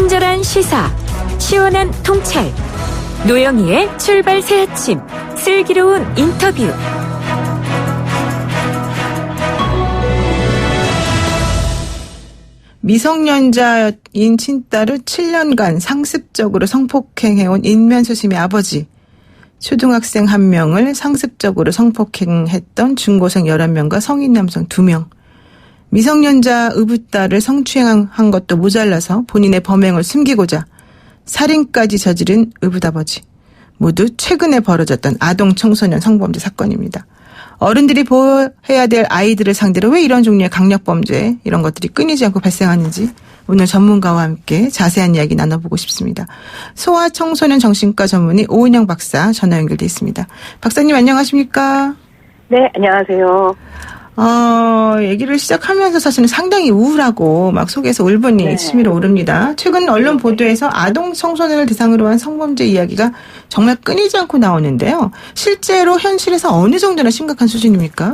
친절한 시사, 시원한 통찰, 노영희의 출발 새 아침, 슬기로운 인터뷰. 미성년자인 친딸을 7년간 상습적으로 성폭행해온 인면수심의 아버지, 초등학생 1명을 상습적으로 성폭행했던 중고생 11명과 성인 남성 2명, 미성년자 의붓딸을 성추행한 것도 모자라서 본인의 범행을 숨기고자 살인까지 저지른 의붓아버지, 모두 최근에 벌어졌던 아동 청소년 성범죄 사건입니다. 어른들이 보호해야 될 아이들을 상대로 왜 이런 종류의 강력범죄 이런 것들이 끊이지 않고 발생하는지 오늘 전문가와 함께 자세한 이야기 나눠보고 싶습니다. 소아청소년 정신과 전문의 오은영 박사 전화 연결돼 있습니다. 박사님 안녕하십니까? 네, 안녕하세요. 얘기를 시작하면서 사실은 상당히 우울하고 막 속에서 울분이 치밀어 오릅니다. 최근 언론 보도에서 아동 청소년을 대상으로 한 성범죄 이야기가 정말 끊이지 않고 나오는데요. 실제로 현실에서 어느 정도나 심각한 수준입니까?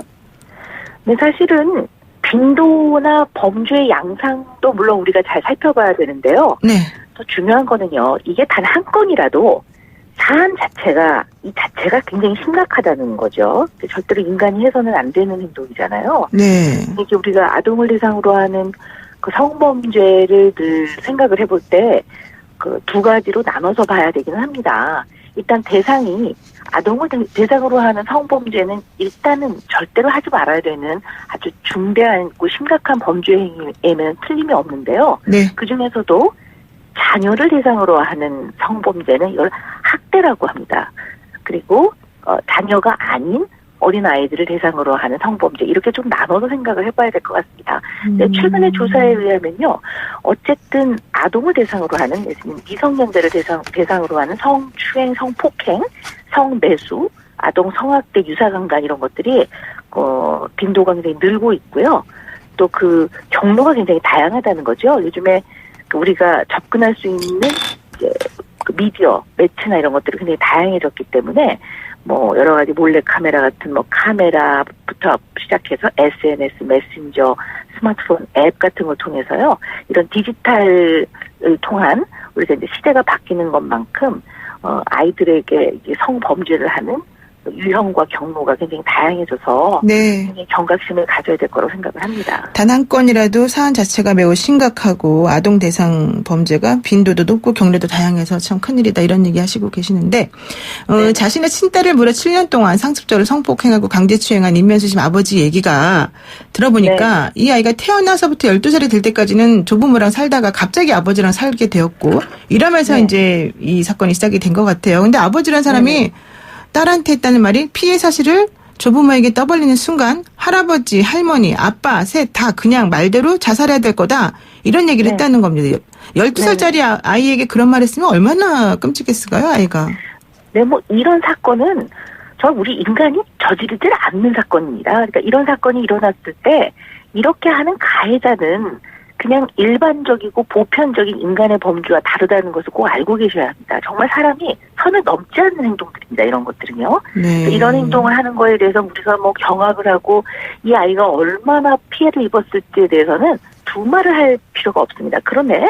네, 사실은 빈도나 범죄의 양상도 물론 우리가 잘 살펴봐야 되는데요. 네. 더 중요한 거는요. 이게 단 한 건이라도 사안 자체가 굉장히 심각하다는 거죠. 절대로 인간이 해서는 안 되는 행동이잖아요. 네. 이게 우리가 아동을 대상으로 하는 그 성범죄를 늘 생각을 해볼 때 그 두 가지로 나눠서 봐야 되기는 합니다. 일단 대상이 아동을 대상으로 하는 성범죄는 일단은 절대로 하지 말아야 되는 아주 중대하고 심각한 범죄 행위에는 틀림이 없는데요. 네. 그중에서도 자녀를 대상으로 하는 성범죄는 이걸 학대라고 합니다. 그리고 자녀가 아닌 어린아이들을 대상으로 하는 성범죄 이렇게 좀 나눠서 생각을 해봐야 될 것 같습니다. 근데 최근의 조사에 의하면요. 어쨌든 아동을 대상으로 하는 미성년자를 대상으로 하는 성추행, 성폭행, 성매수, 아동 성학대, 유사강간 이런 것들이 빈도가 굉장히 늘고 있고요. 또 그 경로가 굉장히 다양하다는 거죠. 요즘에 우리가 접근할 수 있는 이제 그 미디어, 매체나 이런 것들이 굉장히 다양해졌기 때문에 뭐 여러 가지 몰래 카메라 같은 뭐 카메라부터 시작해서 SNS, 메신저, 스마트폰 앱 같은 걸 통해서요. 이런 디지털을 통한 우리가 이제 시대가 바뀌는 것만큼 아이들에게 이제 성범죄를 하는 유형과 경로가 굉장히 다양해져서 네. 굉장히 경각심을 가져야 될 거라고 생각을 합니다. 단 한 건이라도 사안 자체가 매우 심각하고 아동 대상 범죄가 빈도도 높고 경로도 다양해서 참 큰일이다 이런 얘기 하시고 계시는데 자신의 친딸을 무려 7년 동안 상습적으로 성폭행하고 강제추행한 인면수심 아버지 얘기가 들어보니까 이 아이가 태어나서부터 12살이 될 때까지는 조부모랑 살다가 갑자기 아버지랑 살게 되었고 이러면서 이제 이 사건이 시작이 된 것 같아요. 근데 아버지란 사람이 딸한테 했다는 말이 피해 사실을 조부모에게 떠벌리는 순간 할아버지, 할머니, 아빠 셋 다 그냥 말대로 자살해야 될 거다. 이런 얘기를 했다는 겁니다. 12살짜리 아이에게 그런 말 했으면 얼마나 끔찍했을까요, 아이가? 네, 뭐 이런 사건은 우리 인간이 저지르질 않는 사건입니다. 그러니까 이런 사건이 일어났을 때 이렇게 하는 가해자는 그냥 일반적이고 보편적인 인간의 범죄와 다르다는 것을 꼭 알고 계셔야 합니다. 정말 사람이 선을 넘지 않는 행동들입니다. 이런 것들은요. 네. 이런 행동을 하는 거에 대해서 우리가 뭐 경악을 하고 이 아이가 얼마나 피해를 입었을지에 대해서는 두말을 할 필요가 없습니다. 그런데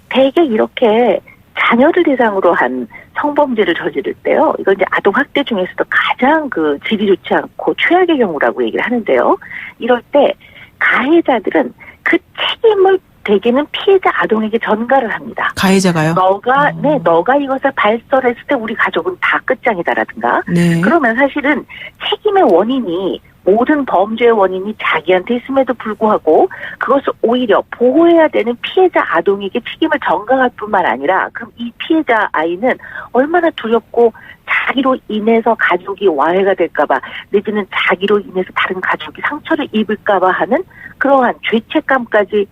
대개 이렇게 자녀를 대상으로 한 성범죄를 저지를 때요. 이건 이제 아동학대 중에서도 가장 질이 좋지 않고 최악의 경우라고 얘기를 하는데요. 이럴 때 가해자들은 그 책임을 대개는 피해자 아동에게 전가를 합니다. 가해자가요? 너가 이것을 발설했을 때 우리 가족은 다 끝장이다라든가. 네. 그러면 사실은 책임의 원인이 모든 범죄의 원인이 자기한테 있음에도 불구하고 그것을 오히려 보호해야 되는 피해자 아동에게 책임을 전가할 뿐만 아니라 그럼 이 피해자 아이는 얼마나 두렵고 자기로 인해서 가족이 와해가 될까봐 내지는 자기로 인해서 다른 가족이 상처를 입을까봐 하는 그러한 죄책감까지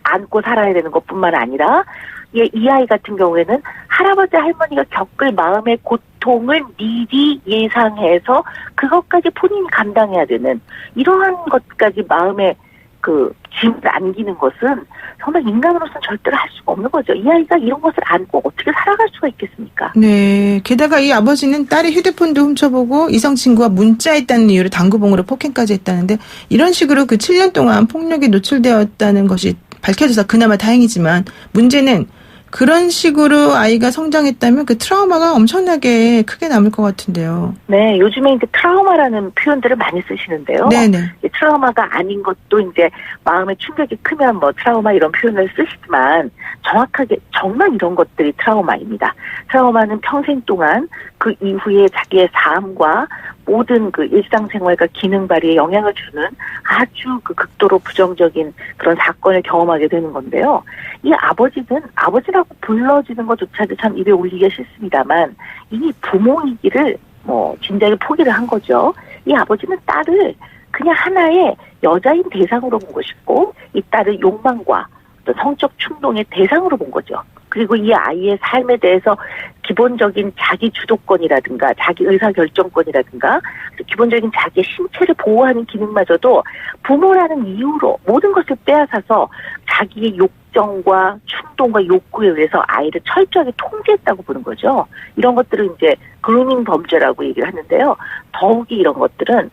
안고 살아야 되는 것뿐만 아니라 이 아이 같은 경우에는 할아버지 할머니가 겪을 마음의 고통을 미리 예상해서 그것까지 본인이 감당해야 되는 이러한 것까지 마음에 짐을 안기는 것은 정말 인간으로서는 절대로 할 수가 없는 거죠. 이 아이가 이런 것을 안고 어떻게 살아갈 수가 있겠습니까? 네. 게다가 이 아버지는 딸의 휴대폰도 훔쳐보고 이성 친구와 문자했다는 이유로 당구봉으로 폭행까지 했다는데 이런 식으로 7년 동안 폭력에 노출되었다는 것이 밝혀져서 그나마 다행이지만 문제는 그런 식으로 아이가 성장했다면 그 트라우마가 엄청나게 크게 남을 것 같은데요. 네, 요즘에 이제 트라우마라는 표현들을 많이 쓰시는데요. 네네. 트라우마가 아닌 것도 이제 마음의 충격이 크면 뭐 트라우마 이런 표현을 쓰시지만 정확하게 정말 이런 것들이 트라우마입니다. 트라우마는 평생 동안 그 이후에 자기의 삶과 모든 그 일상생활과 기능 발휘에 영향을 주는 아주 그 극도로 부정적인 그런 사건을 경험하게 되는 건데요. 이 아버지는 아버지라고 불러지는 것조차도 참 입에 올리기가 싫습니다만 이미 부모이기를 진작에 포기를 한 거죠. 이 아버지는 딸을 그냥 하나의 여자인 대상으로 본 것이고 이 딸의 욕망과 또 성적 충동의 대상으로 본 거죠. 그리고 이 아이의 삶에 대해서 기본적인 자기 주도권이라든가 자기 의사결정권이라든가 기본적인 자기의 신체를 보호하는 기능마저도 부모라는 이유로 모든 것을 빼앗아서 자기의 욕정과 충동과 욕구에 의해서 아이를 철저하게 통제했다고 보는 거죠. 이런 것들을 이제 그루밍 범죄라고 얘기를 하는데요. 더욱이 이런 것들은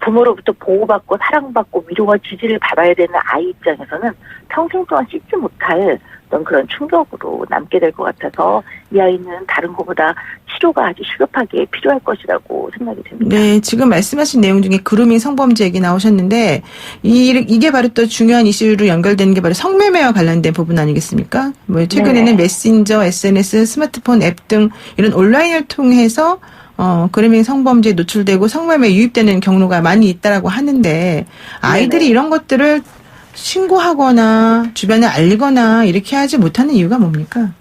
부모로부터 보호받고 사랑받고 위로와 지지를 받아야 되는 아이 입장에서는 평생 동안 씻지 못할 어떤 그런 충격으로 남게 될 것 같아서 이 아이는 다른 것보다 치료가 아주 시급하게 필요할 것이라고 생각이 됩니다. 네, 지금 말씀하신 내용 중에 그루밍 성범죄 얘기 나오셨는데 이게 바로 또 중요한 이슈로 연결되는 게 바로 성매매와 관련된 부분 아니겠습니까? 뭐 최근에는 네. 메신저, SNS, 스마트폰 앱 등 이런 온라인을 통해서 그루밍 성범죄에 노출되고 성매매에 유입되는 경로가 많이 있다라고 하는데 아이들이 네네. 이런 것들을 신고하거나 주변에 알리거나 이렇게 하지 못하는 이유가 뭡니까?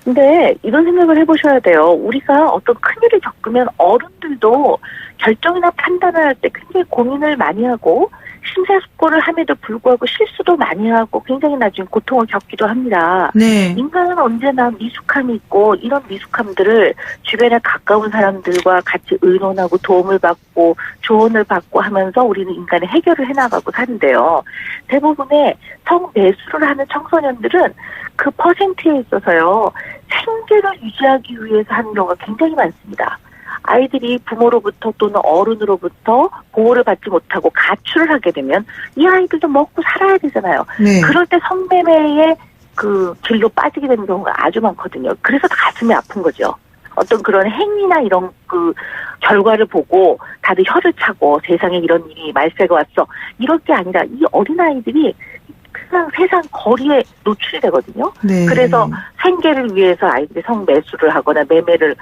근데 이런 생각을 해보셔야 돼요. 우리가 어떤 큰일을 겪으면 어른들도 결정이나 판단을 할 때 굉장히 고민을 많이 하고 심사숙고를 함에도 불구하고 실수도 많이 하고 굉장히 나중에 고통을 겪기도 합니다. 네. 인간은 언제나 미숙함이 있고 이런 미숙함들을 주변에 가까운 사람들과 같이 의논하고 도움을 받고 조언을 받고 하면서 우리는 인간의 해결을 해나가고 사는데요. 대부분의 성매수를 하는 청소년들은 그 퍼센트에 있어서요. 생계를 유지하기 위해서 하는 경우가 굉장히 많습니다. 아이들이 부모로부터 또는 어른으로부터 보호를 받지 못하고 가출을 하게 되면 이 아이들도 먹고 살아야 되잖아요. 네. 그럴 때 성매매의 그 길로 빠지게 되는 경우가 아주 많거든요. 그래서 가슴이 아픈 거죠. 어떤 그런 행위나 이런 그 결과를 보고 다들 혀를 차고 세상에 이런 일이 말세가 왔어. 이럴 게 아니라 이 어린아이들이 그냥 세상 거리에 노출이 되거든요. 네. 그래서 생계를 위해서 아이들이 성매수를 하거나 매매를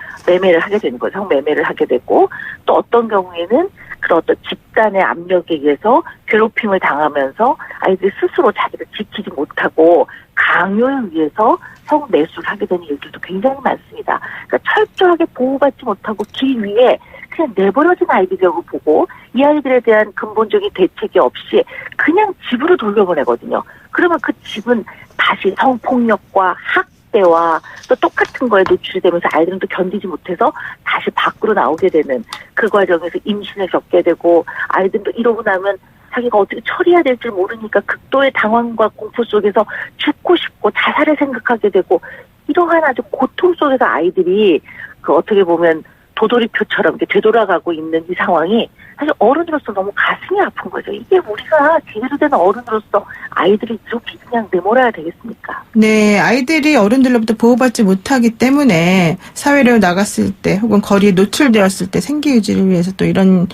하게 되는 거죠. 성매매를 하게 되고 또 어떤 경우에는 그런 어떤 집단의 압력에 의해서 괴롭힘을 당하면서 아이들이 스스로 자기를 지키지 못하고 강요에 의해서 성매수를 하게 되는 일들도 굉장히 많습니다. 그러니까 철저하게 보호받지 못하고 길 위에 그냥 내버려진 아이들이라고 보고 이 아이들에 대한 근본적인 대책이 없이 그냥 집으로 돌려보내거든요. 그러면 그 집은 다시 성폭력과 학대와 또 똑같은 거에 노출이 되면서 아이들은 또 견디지 못해서 다시 밖으로 나오게 되는 그 과정에서 임신을 겪게 되고 아이들도 이러고 나면 자기가 어떻게 처리해야 될 줄 모르니까 극도의 당황과 공포 속에서 죽고 싶고 자살을 생각하게 되고 이러한 아주 고통 속에서 아이들이 그 어떻게 보면 도돌이표처럼 이렇게 되돌아가고 있는 이 상황이 사실 어른으로서 너무 가슴이 아픈 거죠. 이게 우리가 제대로 된 어른으로서 아이들이 이렇게 그냥 내몰아야 되겠습니까? 네, 아이들이 어른들로부터 보호받지 못하기 때문에 사회로 나갔을 때 혹은 거리에 노출되었을 때 생계 유지를 위해서 또 이런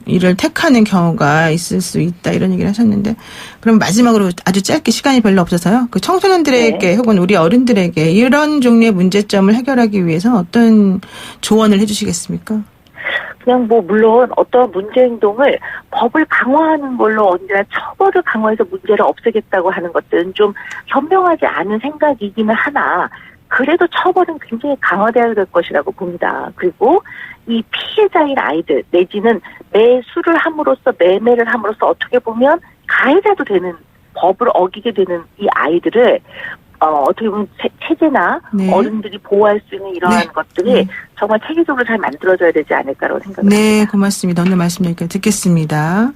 일을 택하는 경우가 있을 수 있다 이런 얘기를 하셨는데 그럼 마지막으로 아주 짧게 시간이 별로 없어서요. 그 청소년들에게 네. 혹은 우리 어른들에게 이런 종류의 문제점을 해결하기 위해서 어떤 조언을 해주시겠습니까? 그냥 물론 어떤 문제 행동을 법을 강화하는 걸로 언제나 처벌을 강화해서 문제를 없애겠다고 하는 것들은 좀 현명하지 않은 생각이기는 하나 그래도 처벌은 굉장히 강화되어야 될 것이라고 봅니다. 그리고 이 피해자인 아이들 내지는 매수를 함으로써 매매를 함으로써 어떻게 보면 가해자도 되는 법을 어기게 되는 이 아이들을 어떻게 보면 체제나 네. 어른들이 보호할 수 있는 이러한 네. 것들이 정말 체계적으로 잘 만들어져야 되지 않을까라고 생각합니다. 네, 고맙습니다. 오늘 말씀 여기까지 듣겠습니다.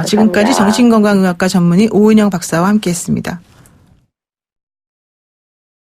지금까지 정신건강의학과 전문의 오은영 박사와 함께했습니다.